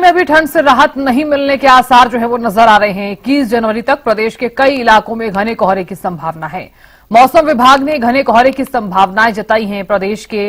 में अभी ठंड से राहत नहीं मिलने के आसार जो है वो नजर आ रहे हैं। 21 जनवरी तक प्रदेश के कई इलाकों में घने कोहरे की संभावना है। मौसम विभाग ने घने कोहरे की संभावनाएं जताई हैं। प्रदेश के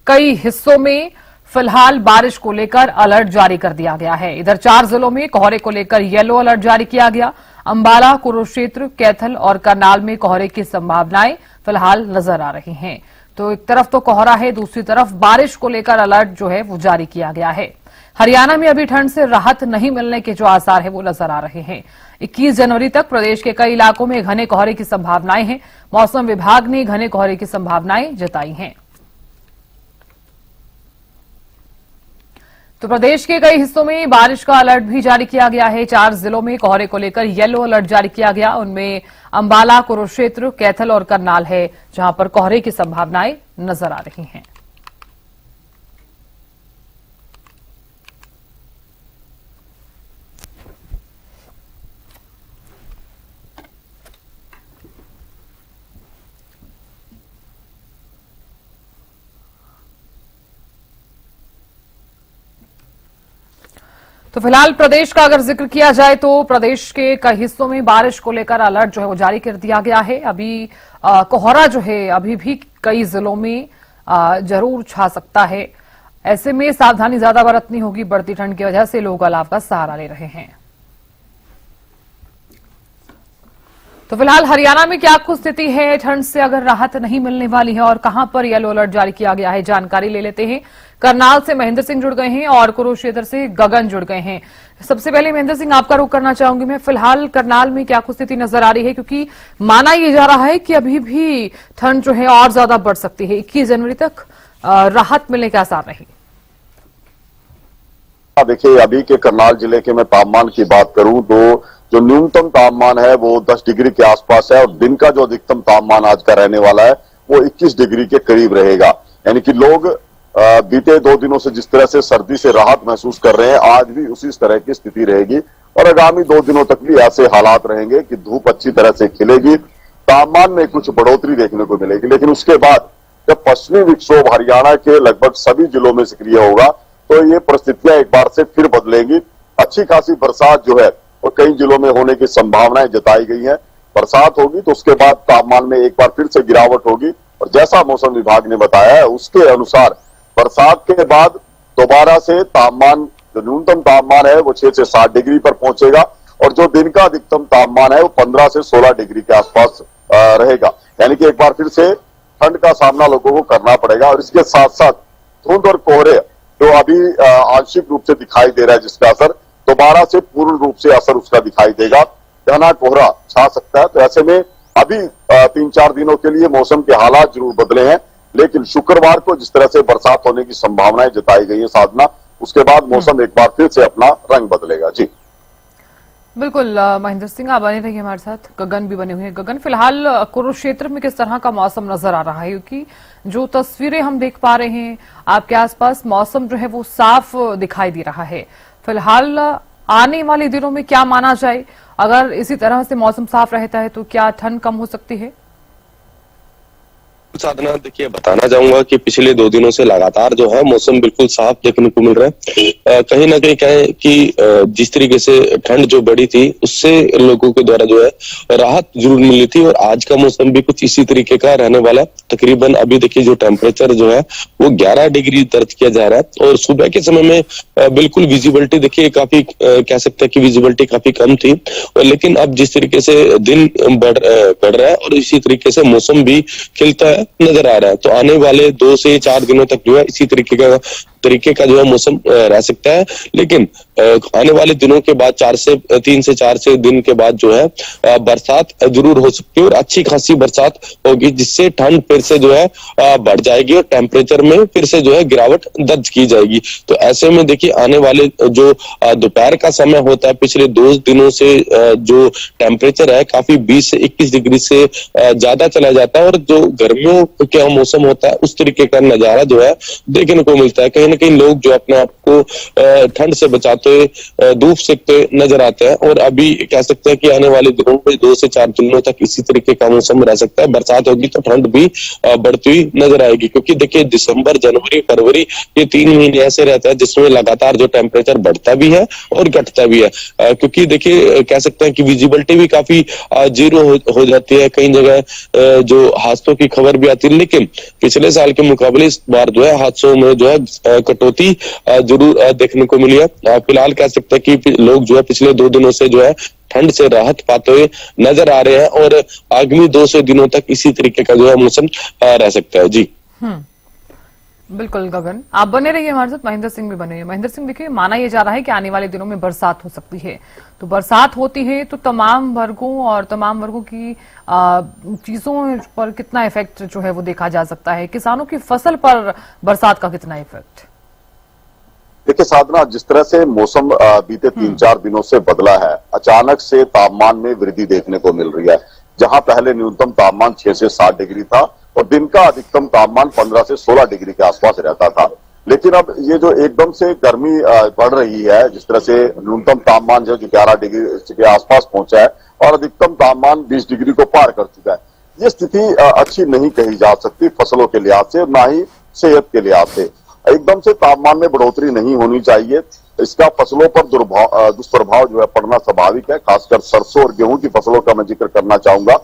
कई हिस्सों में फिलहाल बारिश को लेकर अलर्ट जारी कर दिया गया है। इधर 4 जिलों में कोहरे को लेकर येलो अलर्ट जारी किया गया। अंबाला, कुरुक्षेत्र, कैथल और करनाल में कोहरे की संभावनाएं फिलहाल नजर आ रही हैं। तो एक तरफ तो कोहरा है, दूसरी तरफ बारिश को लेकर अलर्ट जो है वो जारी किया गया है। हरियाणा में अभी ठंड से राहत नहीं मिलने के जो आसार है वो नजर आ रहे हैं। 21 जनवरी तक प्रदेश के कई इलाकों में घने कोहरे की संभावनाएं हैं। मौसम विभाग ने घने कोहरे की संभावनाएं जताई हैं। तो प्रदेश के कई हिस्सों में बारिश का अलर्ट भी जारी किया गया है। 4 जिलों में कोहरे को लेकर येलो अलर्ट जारी किया गया। उनमें अंबाला, कुरुक्षेत्र, कैथल और करनाल है, जहां पर कोहरे की संभावनाएं नजर आ रही हैं। तो फिलहाल प्रदेश का अगर जिक्र किया जाए तो प्रदेश के कई हिस्सों में बारिश को लेकर अलर्ट जो है वो जारी कर दिया गया है। अभी कोहरा जो है अभी भी कई जिलों में जरूर छा सकता है। ऐसे में सावधानी ज्यादा बरतनी होगी। बढ़ती ठंड की वजह से लोग अलाव का सहारा ले रहे हैं। तो फिलहाल हरियाणा में क्या कुछ स्थिति है, ठंड से अगर राहत नहीं मिलने वाली है और कहां पर येलो अलर्ट जारी किया गया है, जानकारी ले लेते हैं। करनाल से महेंद्र सिंह जुड़ गए हैं और कुरुक्षेत्र से गगन जुड़ गए हैं। सबसे पहले महेंद्र सिंह, आपका रुख करना चाहूंगी मैं। फिलहाल करनाल में क्या कुछ स्थिति नजर आ रही है, क्योंकि माना यह जा रहा है कि अभी भी ठंड जो है और ज्यादा बढ़ सकती है। 21 जनवरी तक राहत मिलने के आसार नहीं। देखिए, अभी के करनाल जिले के मैं तापमान की बात करूं तो जो न्यूनतम तापमान है वो 10 डिग्री के आसपास है और दिन का जो अधिकतम तापमान आज का रहने वाला है वो 21 डिग्री के करीब रहेगा। यानी कि लोग बीते 2 दिनों से जिस तरह से सर्दी से राहत महसूस कर रहे हैं, आज भी उसी तरह की स्थिति रहेगी और आगामी 2 दिनों तक भी ऐसे हालात रहेंगे कि धूप अच्छी तरह से खिलेगी, तापमान में कुछ बढ़ोतरी देखने को मिलेगी। लेकिन उसके बाद जब पश्चिमी विक्षोभ हरियाणा के लगभग सभी जिलों में सक्रिय होगा तो ये परिस्थितियां एक बार से फिर बदलेंगी। अच्छी खासी बरसात जो है और कई जिलों में होने की संभावनाएं जताई गई हैं। बरसात होगी तो उसके बाद तापमान में एक बार फिर से गिरावट होगी और जैसा मौसम विभाग ने बताया है उसके अनुसार बरसात के बाद दोबारा से तापमान, जो न्यूनतम तापमान है वो 6 से 7 डिग्री पर पहुंचेगा और जो दिन का अधिकतम तापमान है वो 15 से 16 डिग्री के आसपास रहेगा। यानी कि एक बार फिर से ठंड का सामना लोगों को करना पड़ेगा और इसके साथ साथ धुंध और कोहरे जो अभी आंशिक रूप से दिखाई दे रहा है, जिसका असर दोबारा से पूर्ण रूप से असर उसका दिखाई देगा। घना कोहरा छा सकता है। तो ऐसे में अभी 3-4 दिनों के लिए मौसम के हालात जरूर बदले हैं, लेकिन शुक्रवार को जिस तरह से बरसात होने की संभावनाएं जताई गई है साधना, उसके बाद मौसम एक बार फिर से अपना रंग बदलेगा। जी बिल्कुल महेंद्र सिंह, आप बने रहिए हमारे साथ। गगन भी बने हुए हैं। गगन, फिलहाल कुरुक्षेत्र में किस तरह का मौसम नजर आ रहा है, क्योंकि जो तस्वीरें हम देख पा रहे हैं आपके आसपास मौसम जो है वो साफ दिखाई दे रहा है। फिलहाल आने वाले दिनों में क्या माना जाए, अगर इसी तरह से मौसम साफ रहता है तो क्या ठंड कम हो सकती है? साधना, देखिए बताना चाहूंगा कि पिछले 2 दिनों से लगातार जो है मौसम बिल्कुल साफ देखने को मिल रहा है। कहीं ना कहीं क्या है कि जिस तरीके से ठंड जो बढ़ी थी उससे लोगों के द्वारा जो है राहत जरूर मिली थी और आज का मौसम भी कुछ इसी तरीके का रहने वाला है। तकरीबन अभी देखिए जो टेम्परेचर जो है वो 11 डिग्री दर्ज किया जा रहा है और सुबह के समय में बिल्कुल विजिबिलिटी देखिए काफी कह सकते हैं कि विजिबिलिटी काफी कम थी। और लेकिन अब जिस तरीके से दिन बढ़ रहा है और इसी तरीके से मौसम भी खिलता है नजर आ रहा है, तो आने वाले 2 से 4 दिनों तक जो है इसी तरीके का जो है मौसम रह सकता है। लेकिन आने वाले दिनों के बाद 3 से 4 दिन के बाद जो है बरसात जरूर हो सकती है और अच्छी खासी बरसात होगी, जिससे ठंड फिर से जो है बढ़ जाएगी और टेम्परेचर में फिर से जो है गिरावट दर्ज की जाएगी। तो ऐसे में देखिए आने वाले जो दोपहर का समय होता है, पिछले 2 दिनों से जो टेम्परेचर है काफी 20 से 21 डिग्री से ज्यादा चला जाता है और जो गर्मियों का मौसम होता है उस तरीके का नजारा जो है देखने को मिलता है। कहीं ना कहीं लोग जो अपने आप को ठंड से बचाते हुए धूप सेकते नजर आते हैं। और अभी कह सकते हैं कि आने वाले दिनों में 2 से 4 दिनों तक इसी तरीके का मौसम रह सकता है। बरसात होगी तो ठंड भी बढ़ती हुई नजर आएगी, क्योंकि देखिए दिसंबर, जनवरी, फरवरी ये 3 महीने ऐसे रहता है जिसमें लगातार जो टेम्परेचर बढ़ता भी है और घटता भी है। क्योंकि देखिए कह सकते हैं कि विजिबिलिटी भी काफी जीरो हो जाती है, कई जगह जो हादसों की खबर भी आती है। लेकिन पिछले साल के मुकाबले इस बार जो है हादसों में जो है कटौती जरूर देखने को मिली है। फिलहाल कह सकते हैं कि लोग जो है पिछले 2 दिनों से जो है ठंड से राहत पाते हुए नजर आ रहे हैं और आगामी 2 से दिनों तक इसी तरीके का जो है मौसम रह सकता है। जी बिल्कुल गगन, आप बने रहिए हमारे साथ। महेंद्र सिंह भी बने रहिए। महेंद्र सिंह, देखिए माना यह जा रहा है कि आने वाले दिनों में बरसात हो सकती है, तो बरसात होती है तो तमाम वर्गों की चीजों पर कितना इफेक्ट जो है वो देखा जा सकता है? किसानों की फसल पर बरसात का कितना इफेक्ट? देखिए साधना, जिस तरह से मौसम बीते 3-4 दिनों से बदला है, अचानक से तापमान में वृद्धि देखने को मिल रही है। जहां पहले न्यूनतम तापमान 6 से 7 डिग्री था और दिन का अधिकतम तापमान 15 से 16 डिग्री के आसपास रहता था, लेकिन अब ये जो एकदम से गर्मी बढ़ रही है, जिस तरह से न्यूनतम तापमान जो 11 डिग्री के आसपास पहुंचा है और अधिकतम तापमान 20 डिग्री को पार कर चुका है, ये स्थिति अच्छी नहीं कही जा सकती फसलों के लिहाज से, ना ही सेहत के लिहाज से। एकदम से तापमान में बढ़ोतरी नहीं होनी चाहिए, इसका फसलों पर दुष्प्रभाव जो है पड़ना स्वाभाविक है। खासकर सरसों और गेहूं की फसलों का मैं जिक्र करना चाहूंगा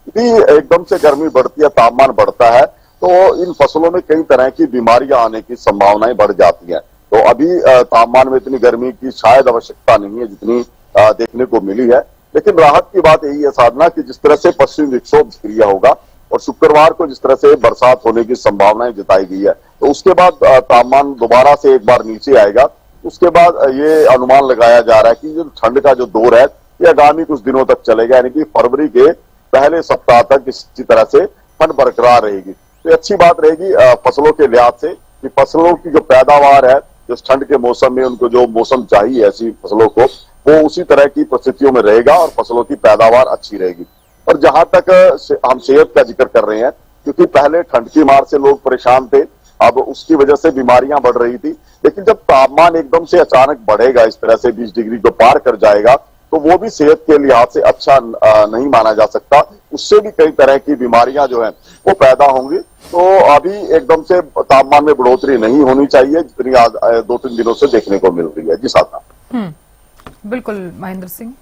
कि एकदम से गर्मी बढ़ती है, तापमान बढ़ता है, तो इन फसलों में कई तरह की बीमारियां आने की संभावनाएं बढ़ जाती हैं। तो अभी तापमान में इतनी गर्मी की शायद आवश्यकता नहीं है जितनी देखने को मिली है। लेकिन राहत की बात यही है साधना कि जिस तरह से पश्चिमी विक्षोभ सक्रिय होगा और शुक्रवार को जिस तरह से बरसात होने की संभावनाएं जताई गई है, तो उसके बाद तापमान दोबारा से एक बार नीचे आएगा। उसके बाद ये अनुमान लगाया जा रहा है कि जो ठंड का जो दौर है ये आगामी कुछ दिनों तक चलेगा, यानी कि फरवरी के पहले सप्ताह तक इसी तरह से ठंड बरकरार रहेगी। तो अच्छी बात रहेगी फसलों के लिहाज से कि फसलों की जो पैदावार है, इस ठंड के मौसम में उनको जो मौसम चाहिए ऐसी फसलों को, वो उसी तरह की परिस्थितियों में रहेगा और फसलों की पैदावार अच्छी रहेगी। और जहां तक हम सेहत का जिक्र कर रहे हैं, क्योंकि पहले ठंड की मार से लोग परेशान थे, अब उसकी वजह से बीमारियां बढ़ रही थी, लेकिन जब तापमान एकदम से अचानक बढ़ेगा, इस तरह से 20 डिग्री को पार कर जाएगा, तो वो भी सेहत के लिहाज से अच्छा नहीं माना जा सकता। उससे भी कई तरह की बीमारियां जो हैं वो पैदा होंगी। तो अभी एकदम से तापमान में बढ़ोतरी नहीं होनी चाहिए जितनी 2-3 दिनों से देखने को मिल रही है। जी साधना। बिल्कुल महेंद्र सिंह,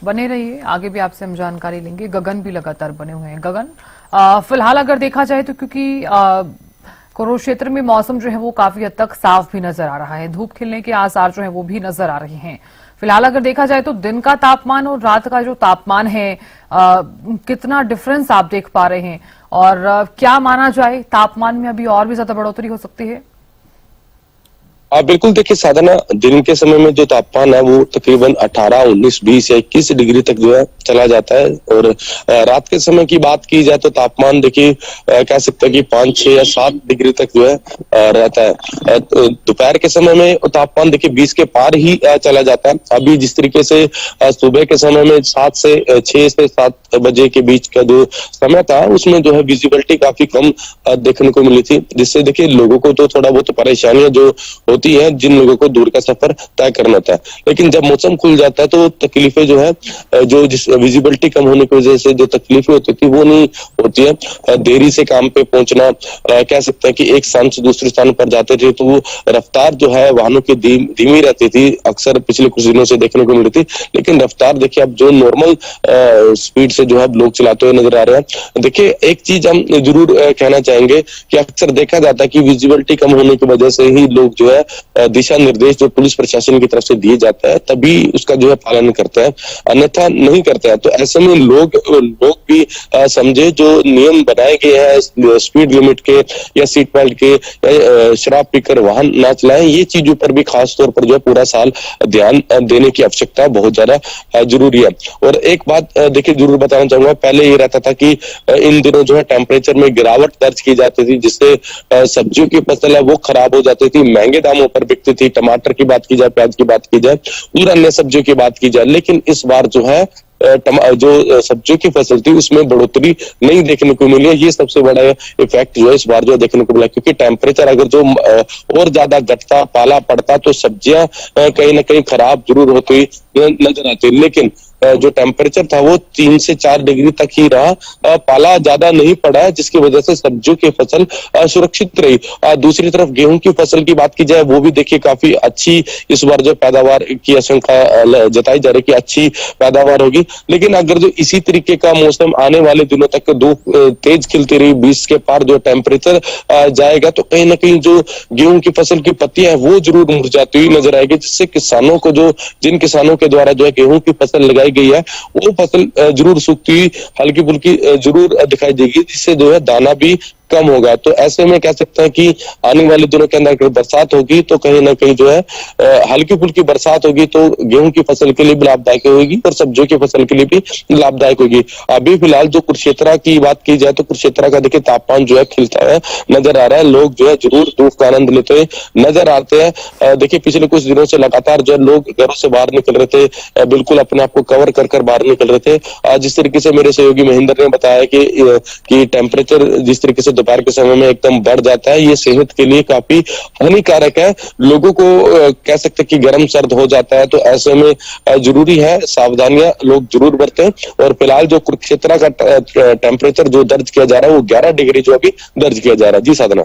बने रहिए, आगे भी आपसे हम जानकारी लेंगे। गगन भी लगातार बने हुए हैं। गगन, फिलहाल अगर देखा जाए तो क्योंकि कुरुक्षेत्र में मौसम जो है वो काफी हद तक साफ भी नजर आ रहा है, धूप खिलने के आसार जो है वो भी नजर आ रहे हैं। फिलहाल अगर देखा जाए तो दिन का तापमान और रात का जो तापमान है, कितना डिफरेंस आप देख पा रहे हैं और क्या माना जाए, तापमान में अभी और भी ज्यादा बढ़ोतरी हो सकती है? बिल्कुल, देखिए साधना, दिन के समय में जो तापमान है वो तकरीबन 18, 19, 20 या 21 डिग्री तक जो है चला जाता है। और रात के समय की बात की जाए तो तापमान देखिए कह सकते हैं कि 5, 6 या 7 डिग्री तक जो है रहता है। दोपहर के समय में तापमान देखिए 20 के पार ही चला जाता है। अभी जिस तरीके से सुबह के समय में 6 से 7 बजे के बीच का जो समय था, उसमें जो है विजिबिलिटी काफी कम देखने को मिली थी, जिससे देखिए लोगों को तो थोड़ा बहुत परेशानियां जो होती है, जिन लोगों को दूर का सफर तय करना था। लेकिन जब मौसम खुल जाता है तो तकलीफें जो है जो जिस विजिबिलिटी कम होने की वजह से जो तकलीफें होती थी वो नहीं होती है। देरी से काम पे पहुंचना, कह सकते हैं कि एक स्थान से दूसरे स्थान पर जाते थे तो वो रफ्तार जो है वाहनों की धीमी रहती थी, अक्सर पिछले कुछ दिनों से देखने को मिली थी। लेकिन रफ्तार देखिए अब जो नॉर्मल स्पीड से जो है लोग चलाते हुए नजर आ रहे हैं। देखिए एक चीज हम जरूर कहना चाहेंगे कि अक्सर देखा जाता है कि विजिबिलिटी कम होने की वजह से ही लोग जो है दिशा निर्देश जो पुलिस प्रशासन की तरफ से दिए जाता है तभी उसका जो है पालन करते हैं, अन्यथा नहीं करते हैं। तो ऐसे में लोग भी समझे जो नियम बनाए गए हैं स्पीड लिमिट के या सीट बेल्ट के या शराब पीकर वाहन ना चलाएं, ये चीजों पर भी खास तौर पर जो है पूरा साल ध्यान देने की आवश्यकता बहुत ज्यादा जरूरी है। और एक बात देखिए जरूर बताना चाहूंगा, पहले ये रहता था कि इन दिनों जो है टेम्परेचर में गिरावट दर्ज की जाती थी, जिससे सब्जियों की फसल है वो खराब हो जाती थी, महंगे दामों पर बिकती थी। टमाटर की बात की जाए, प्याज की बात की जाए और अन्य सब्जियों की बात की जाए, लेकिन इस बार जो है जो सब्जियों की फसल थी उसमें बढ़ोतरी नहीं देखने को मिली है। ये सबसे बड़ा इफेक्ट जो है इस बार जो देखने को मिला, क्योंकि टेम्परेचर अगर जो और ज्यादा घटता, पाला पड़ता तो सब्जियां कहीं ना कहीं खराब जरूर होती नजर आती, लेकिन जो टेम्परेचर था वो 3 से 4 डिग्री तक ही रहा, पाला ज्यादा नहीं पड़ा है, जिसकी वजह से सब्जियों की फसल सुरक्षित रही। दूसरी तरफ गेहूं की फसल की बात की जाए, वो भी देखिए काफी अच्छी इस बार जो पैदावार की आशंका जताई जा रही है कि अच्छी पैदावार होगी। लेकिन अगर जो इसी तरीके का मौसम आने वाले दिनों तक धूप तेज खिलती रही, 20 के पार जो टेम्परेचर जाएगा, तो कहीं ना कहीं जो गेहूं की फसल की पत्तियां है वो जरूर मुरझाती हुई नजर आएगी, जिससे किसानों को जिन किसानों के द्वारा जो है गेहूं की फसल लगाई गई है वो फसल जरूर सूखती हुई हल्की फुल्की जरूर दिखाई देगी, जिससे जो है दाना भी कम होगा। तो ऐसे में कह सकते हैं कि आने वाले दिनों के अंदर अगर बरसात होगी तो कहीं ना कहीं जो है हल्की फुल्की बरसात होगी तो गेहूं की फसल के लिए भी लाभदायक होगी और सब्जियों की फसल के लिए भी लाभदायक होगी। अभी फिलहाल जो कुरुक्षेत्र की बात की जाए तो कुरुक्षेत्र का देखिए तापमान जो है खिलता है नजर आ रहा है, लोग जो है जरूर धूप का आनंद लेते हुए नजर आते हैं। देखिए पिछले कुछ दिनों से लगातार जो लोग घरों से बाहर निकल रहे थे, बिल्कुल अपने आप को कवर कर बाहर निकल रहे थे। जिस तरीके से मेरे सहयोगी महेंद्र ने बताया कि टेम्परेचर जिस तरीके से दोपहर के समय में एकदम बढ़ जाता है, ये सेहत के लिए काफी हानिकारक है। लोगों को कह सकते हैं कि गर्म सर्द हो जाता है, तो ऐसे में जरूरी है सावधानियां लोग जरूर बरतें। और फिलहाल जो कुरुक्षेत्र का टेम्परेचर जो दर्ज किया जा रहा है वो 11 डिग्री जो अभी दर्ज किया जा रहा है। जी साधना।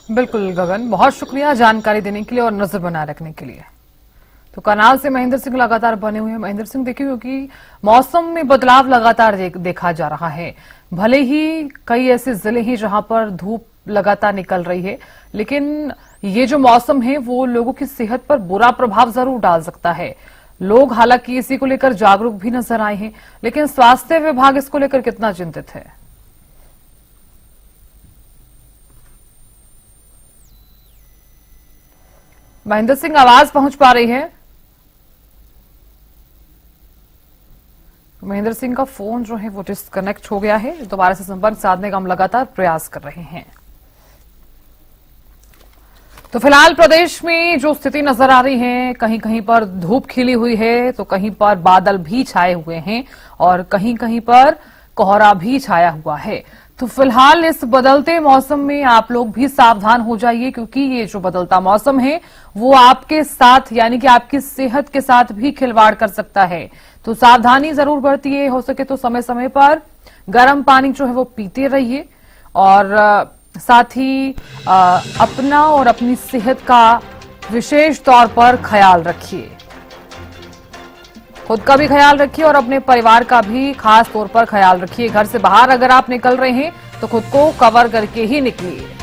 बिल्कुल गगन, बहुत शुक्रिया जानकारी देने के लिए और नजर बनाए रखने के लिए। तो करनाल से महेंद्र सिंह लगातार बने हुए हैं। महेंद्र सिंह, देखिए क्योंकि मौसम में बदलाव लगातार देखा जा रहा है, भले ही कई ऐसे जिले हैं जहां पर धूप लगातार निकल रही है, लेकिन ये जो मौसम है वो लोगों की सेहत पर बुरा प्रभाव जरूर डाल सकता है। लोग हालांकि इसी को लेकर जागरूक भी नजर आए हैं, लेकिन स्वास्थ्य विभाग इसको लेकर कितना चिंतित है? महेंद्र सिंह, आवाज पहुंच पा रही है? महेंद्र सिंह का फोन जो है वो डिस्कनेक्ट हो गया है। दोबारा से संपर्क साधने का हम लगातार प्रयास कर रहे हैं। तो फिलहाल प्रदेश में जो स्थिति नजर आ रही है, कहीं कहीं पर धूप खिली हुई है तो कहीं पर बादल भी छाए हुए हैं और कहीं कहीं पर कोहरा भी छाया हुआ है। तो फिलहाल इस बदलते मौसम में आप लोग भी सावधान हो जाइए, क्योंकि ये जो बदलता मौसम है वो आपके साथ यानी कि आपकी सेहत के साथ भी खिलवाड़ कर सकता है। तो सावधानी जरूर बरतिए, हो सके तो समय समय पर गर्म पानी जो है वो पीते रहिए और साथ ही अपना और अपनी सेहत का विशेष तौर पर ख्याल रखिए। खुद का भी ख्याल रखिए और अपने परिवार का भी खास तौर पर ख्याल रखिए। घर से बाहर अगर आप निकल रहे हैं तो खुद को कवर करके ही निकलिए।